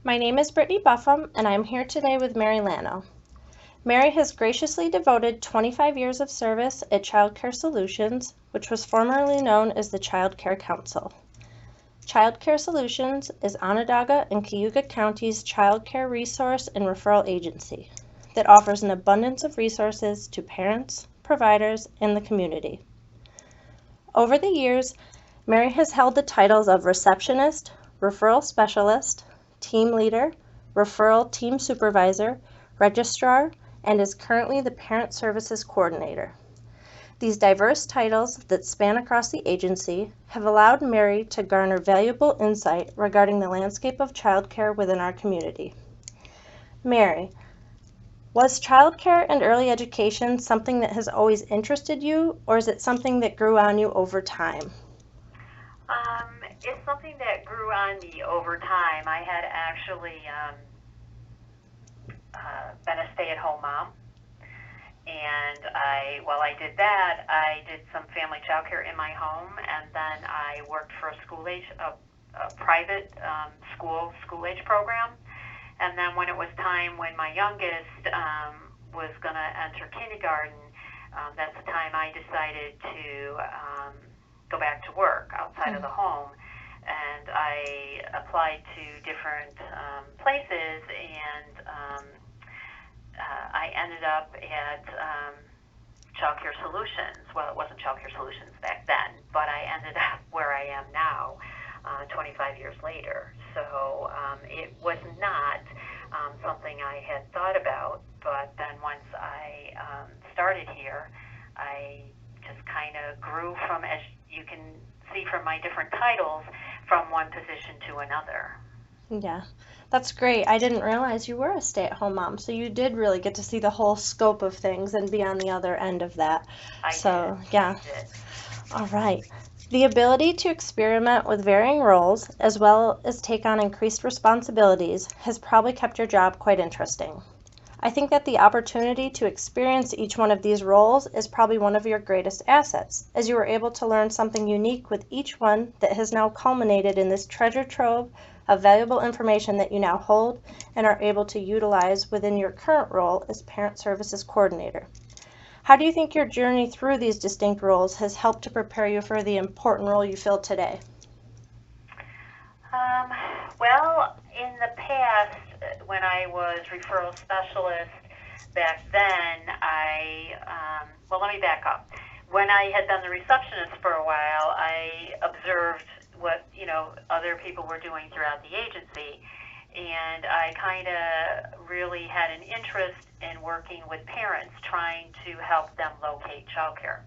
My name is Brittany Buffum, and I'm here today with Mary Lanno. Mary has graciously devoted 25 years of service at Child Care Solutions, which was formerly known as the Child Care Council. Child Care Solutions is Onondaga and Cayuga County's child care resource and referral agency that offers an abundance of resources to parents, providers, and the community. Over the years, Mary has held the titles of receptionist, referral specialist, team leader, referral team supervisor, registrar, and is currently the parent services coordinator. These diverse titles that span across the agency have allowed Mary to garner valuable insight regarding the landscape of childcare within our community. Mary, was childcare and early education something that has always interested you, or is it something that grew on you over time? It's something that grew on me over time. I had actually been a stay-at-home mom, and while I did that, I did some family childcare in my home, and then I worked for a private school-age program. And then when it was time when my youngest was going to enter kindergarten, that's the time I decided to go back to work outside of the home. And I applied to different places, and I ended up at Child Care Solutions. Well, it wasn't Child Care Solutions back then, but I ended up where I am now, 25 years later. So it was not something I had thought about, but then once I started here, I just kind of grew from, as you can see from my different titles, from one position to another. Yeah, that's great. I didn't realize you were a stay-at-home mom, so you did really get to see the whole scope of things and be on the other end of that. I did. All right. The ability to experiment with varying roles as well as take on increased responsibilities has probably kept your job quite interesting. I think that the opportunity to experience each one of these roles is probably one of your greatest assets, as you were able to learn something unique with each one that has now culminated in this treasure trove of valuable information that you now hold and are able to utilize within your current role as Parent Services Coordinator. How do you think your journey through these distinct roles has helped to prepare you for the important role you fill today? Well, in the past, when I was referral specialist back then, well, let me back up. When I had been the receptionist for a while, I observed what, other people were doing throughout the agency, and I kind of really had an interest in working with parents, trying to help them locate childcare.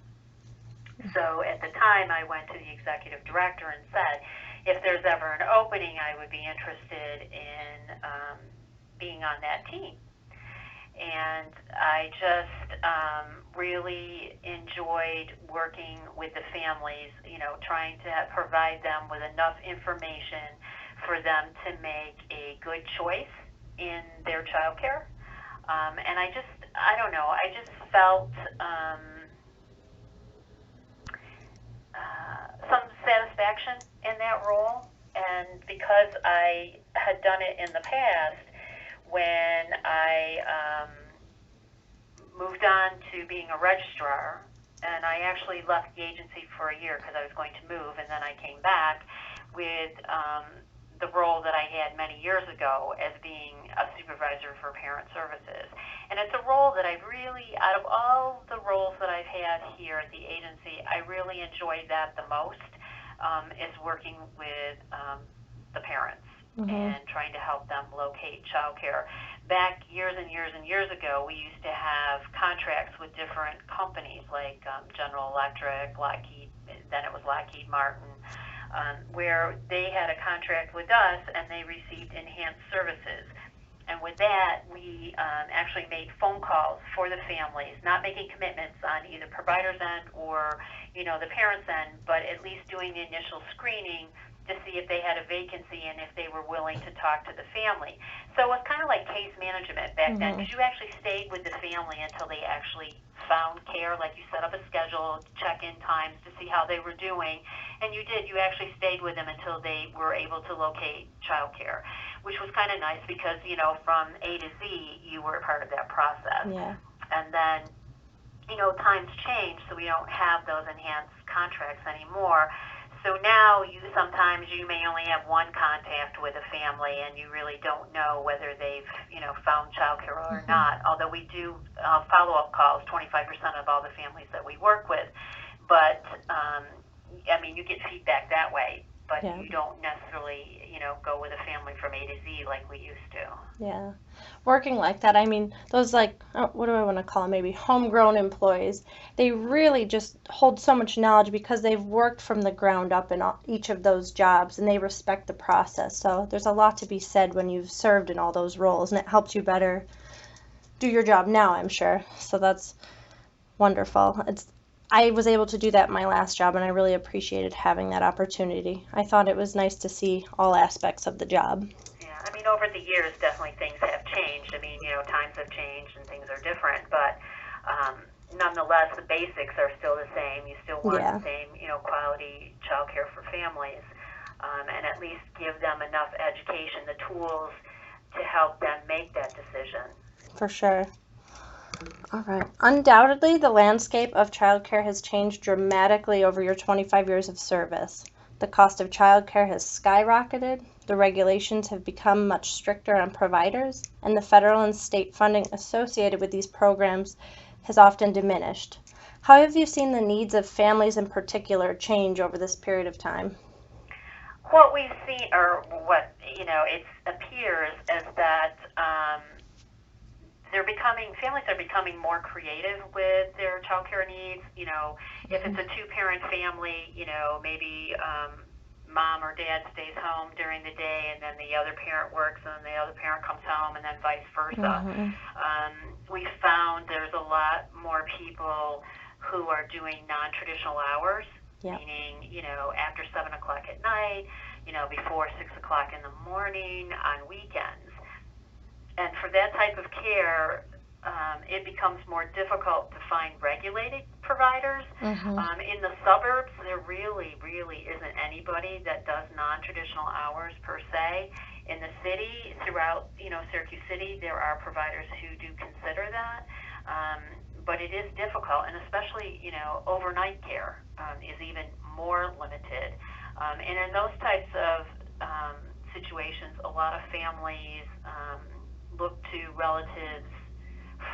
So at the time, I went to the executive director and said, if there's ever an opening, I would be interested in being on that team. And I just really enjoyed working with the families, trying to provide them with enough information for them to make a good choice in their childcare. And I don't know, I just felt some satisfaction in that role. And because I had done it in the past, when I moved on to being a registrar, and I actually left the agency for a year because I was going to move, and then I came back with the role that I had many years ago as being a supervisor for parent services. And it's a role that I really, out of all the roles that I've had here at the agency, I really enjoyed that the most, is working with the parents and trying to help them locate childcare. Back years and years and years ago, we used to have contracts with different companies like General Electric, Lockheed, then it was Lockheed Martin, where they had a contract with us and they received enhanced services. And with that, we actually made phone calls for the families, not making commitments on either provider's end or, the parent's end, but at least doing the initial screening to see if they had a vacancy and if they were willing to talk to the family. So it was kind of like case management back then, because you actually stayed with the family until they actually found care, like you set up a schedule, check-in times to see how they were doing, and you did. You actually stayed with them until they were able to locate childcare, which was kind of nice because, from A to Z, you were a part of that process. Yeah. And then, times change, so we don't have those enhanced contracts anymore. So now sometimes you may only have one contact with a family, and you really don't know whether they've found childcare or not. Although we do follow-up calls, 25% of all the families that we work with, but you get feedback that way. But Yeah. you don't necessarily go with a family from A to Z like we used to. Yeah. Working like that, those what do I want to call them? Maybe homegrown employees. They really just hold so much knowledge because they've worked from the ground up in each of those jobs, and they respect the process. So there's a lot to be said when you've served in all those roles, and it helps you better do your job now, I'm sure. So that's wonderful. I was able to do that in my last job, and I really appreciated having that opportunity. I thought it was nice to see all aspects of the job. Yeah, over the years, definitely things have changed. Times have changed and things are different, but nonetheless, the basics are still the same. You still want the same, quality childcare for families, and at least give them enough education, the tools to help them make that decision. For sure. All right. Undoubtedly, the landscape of childcare has changed dramatically over your 25 years of service. The cost of childcare has skyrocketed, the regulations have become much stricter on providers, and the federal and state funding associated with these programs has often diminished. How have you seen the needs of families in particular change over this period of time? What we've seen, or what, it appears is that families are becoming more creative with their childcare needs. If it's a two-parent family, maybe mom or dad stays home during the day, and then the other parent works, and then the other parent comes home, and then vice versa. We found there's a lot more people who are doing non-traditional hours, meaning, after 7 o'clock at night, before 6 o'clock in the morning, on weekends. And for that type of care, it becomes more difficult to find regulated providers. In the suburbs, there really, really isn't anybody that does non-traditional hours per se. In the city, throughout, Syracuse City, there are providers who do consider that. But it is difficult, and especially, overnight care is even more limited. And in those types of situations, a lot of families look to relatives,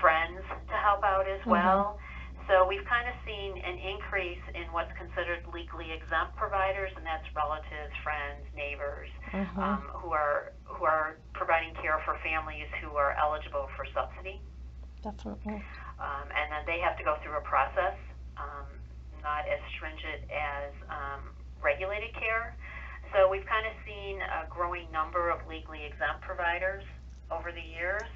friends to help out as well. So we've kind of seen an increase in what's considered legally exempt providers, and that's relatives, friends, neighbors, who are providing care for families who are eligible for subsidy. Definitely. And then they have to go through a process, not as stringent as regulated care. So we've kind of seen a growing number of legally exempt providers over the years,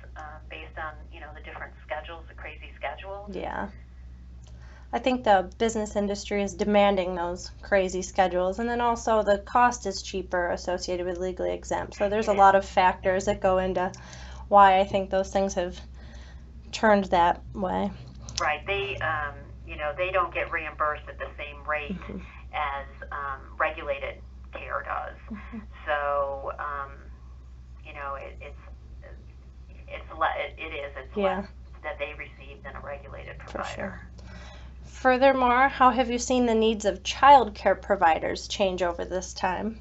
based on the different schedules, the crazy schedules. Yeah. I think the business industry is demanding those crazy schedules, and then also the cost is cheaper associated with legally exempt. So there's a lot of factors that go into why I think those things have turned that way. Right. They they don't get reimbursed at the same rate as regulated care does. So it's less that they receive than a regulated provider. For sure. Furthermore, how have you seen the needs of child care providers change over this time?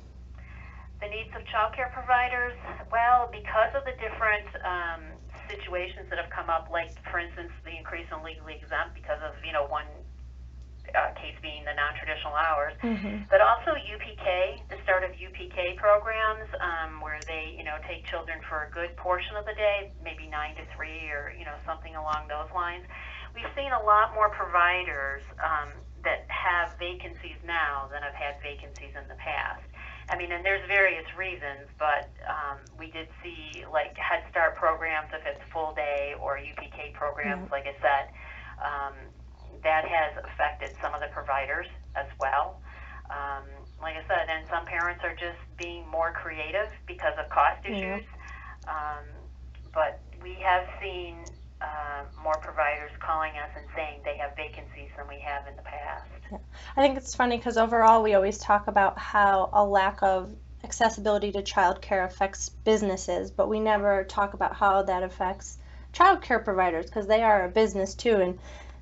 The needs of child care providers, well, because of the different situations that have come up, like, for instance, the increase in legally exempt because of, one case being the non-traditional hours, but also UPK, the start of UPK programs, where they, take children for a good portion of the day, maybe 9 to 3 or, something along those lines. We've seen a lot more providers that have vacancies now than have had vacancies in the past. And there's various reasons, but we did see, like, Head Start programs, if it's full day, or UPK programs, like I said, that has affected some of the providers as well. Like I said, and some parents are just being more creative because of cost issues. But we have seen more providers calling us and saying they have vacancies than we have in the past. Yeah. I think it's funny because overall we always talk about how a lack of accessibility to childcare affects businesses, but we never talk about how that affects childcare providers because they are a business too, and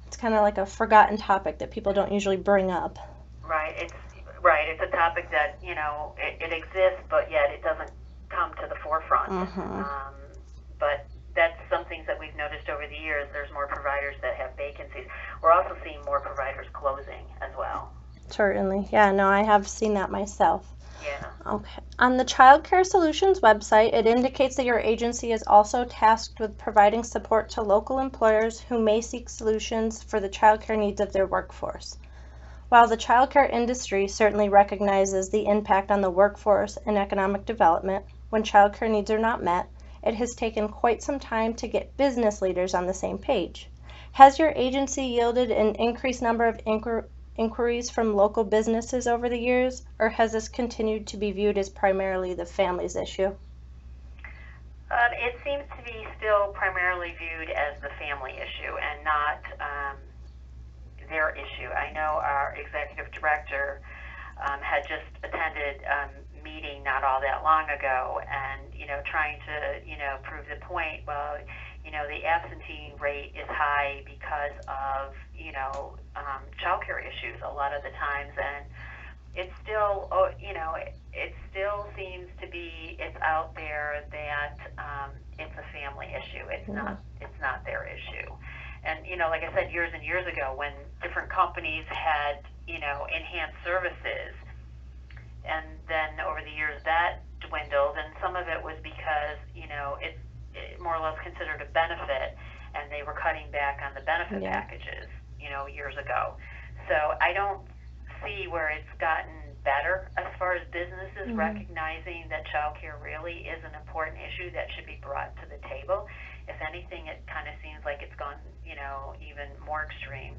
it's kind of like a forgotten topic that people don't usually bring up. Right. It's a topic that it exists, but yet it doesn't come to the forefront. Mm-hmm. But that's some things that we've noticed over the years. There's more providers that have vacancies. We're also seeing more providers closing as well. Certainly. Yeah, no, I have seen that myself. Yeah. Okay. On the Child Care Solutions website, it indicates that your agency is also tasked with providing support to local employers who may seek solutions for the childcare needs of their workforce. While the childcare industry certainly recognizes the impact on the workforce and economic development when childcare needs are not met, it has taken quite some time to get business leaders on the same page. Has your agency yielded an increased number of inquiries from local businesses over the years, or has this continued to be viewed as primarily the family's issue? It seems to be still primarily viewed as the family issue and not their issue. I know our executive director had just attended a meeting not all that long ago, and trying to prove the point. Well, the absentee rate is high because of childcare issues a lot of the times, and it's still it still seems to be it's out there that it's a family issue. It's not their issue. And like I said, years and years ago, when different companies had enhanced services, and then over the years that dwindled, and some of it was because it's more or less considered a benefit, and they were cutting back on the benefit packages years ago. So I don't see where it's gotten better as far as businesses recognizing that childcare really is an important issue that should be brought to the table. If anything, it kind of seems like it's gone even more extreme,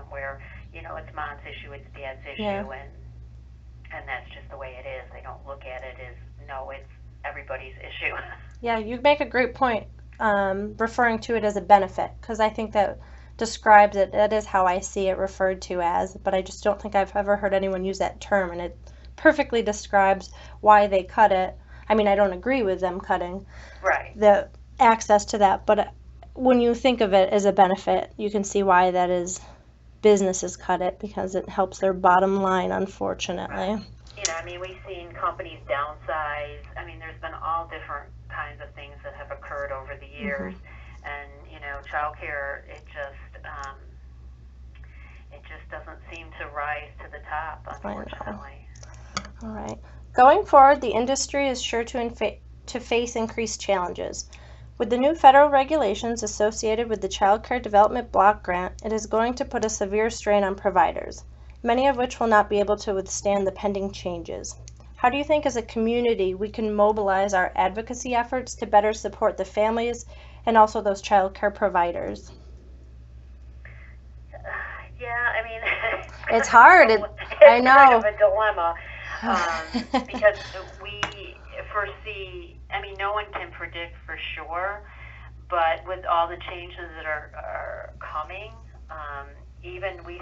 where it's mom's issue, it's dad's issue, and that's just the way it is. They don't look at it as no, it's everybody's issue. Yeah, you make a great point, referring to it as a benefit, because I think that describes it. That is how I see it referred to as, but I just don't think I've ever heard anyone use that term, and it perfectly describes why they cut it. I mean, I don't agree with them cutting the access to that, but when you think of it as a benefit, you can see why that is. Businesses cut it because it helps their bottom line, unfortunately. Right. We've seen companies downsize. There's been all different kinds of things that have occurred over the years, and childcare it just doesn't seem to rise to the top, unfortunately. All right. Going forward, the industry is sure to face increased challenges. With the new federal regulations associated with the Child Care Development Block Grant, it is going to put a severe strain on providers, many of which will not be able to withstand the pending changes. How do you think as a community we can mobilize our advocacy efforts to better support the families and also those child care providers? It's hard. I know. It's kind of a dilemma because we foresee. No one can predict for sure, but with all the changes that are coming, even we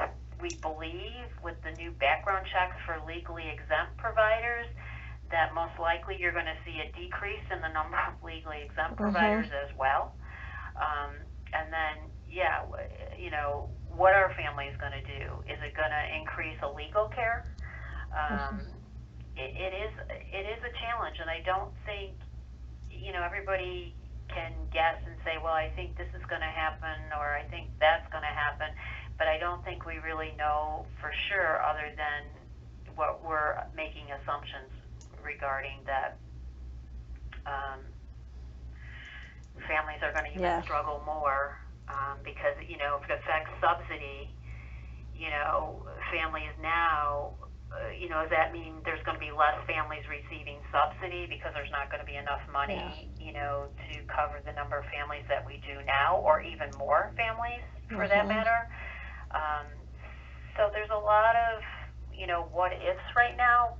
believe with the new background checks for legally exempt providers that most likely you're going to see a decrease in the number of legally exempt providers as well. And then, what are families going to do? Is it going to increase illegal care? It is a challenge, and I don't think everybody can guess and say, well, I think this is going to happen, or I think that's going to happen, but I don't think we really know for sure, other than what we're making assumptions regarding that families are going to even struggle more because if it affects subsidy, families now. Does that mean there's going to be less families receiving subsidy because there's not going to be enough money, to cover the number of families that we do now, or even more families for that matter? So there's a lot of, what ifs right now,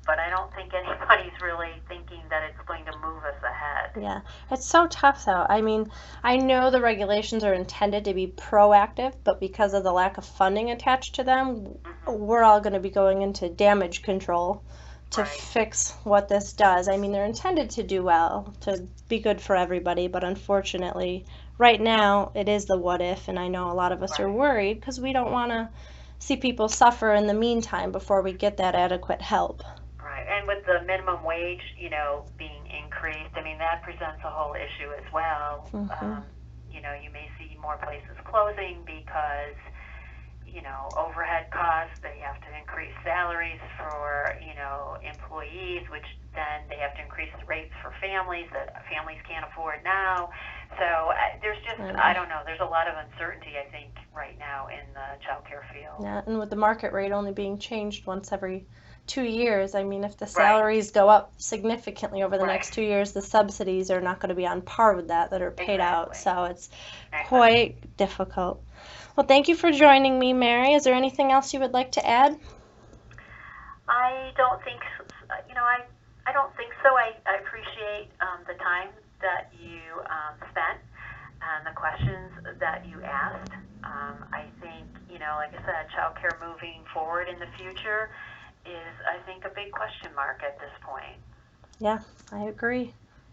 but I don't think anybody's really thinking that it's going to move us ahead. Yeah, it's so tough though. I mean, I know the regulations are intended to be proactive, but because of the lack of funding attached to them, we're all going to be going into damage control to Right. fix what this does. I mean, they're intended to do well, to be good for everybody, but unfortunately, right now, it is the what if, and I know a lot of us are Right. worried because we don't want to see people suffer in the meantime before we get that adequate help. Right, and with the minimum wage, being increased, I mean, that presents a whole issue as well. You may see more places closing because, overhead costs, they have to increase salaries for, employees, which then they have to increase the rates for families that families can't afford now. So there's just, I don't know, there's a lot of uncertainty, I think, right now in the child care field. Yeah, and with the market rate only being changed once every 2 years, I mean, if the Right. salaries go up significantly over the Right. next 2 years, the subsidies are not going to be on par with that are paid out. Exactly. So it's Exactly. quite difficult. Well, thank you for joining me, Mary. Is there anything else you would like to add? I don't think, I don't think so. I appreciate the time that you spent and the questions that you asked. I think, like I said, childcare moving forward in the future is, I think, a big question mark at this point. Yeah, I agree.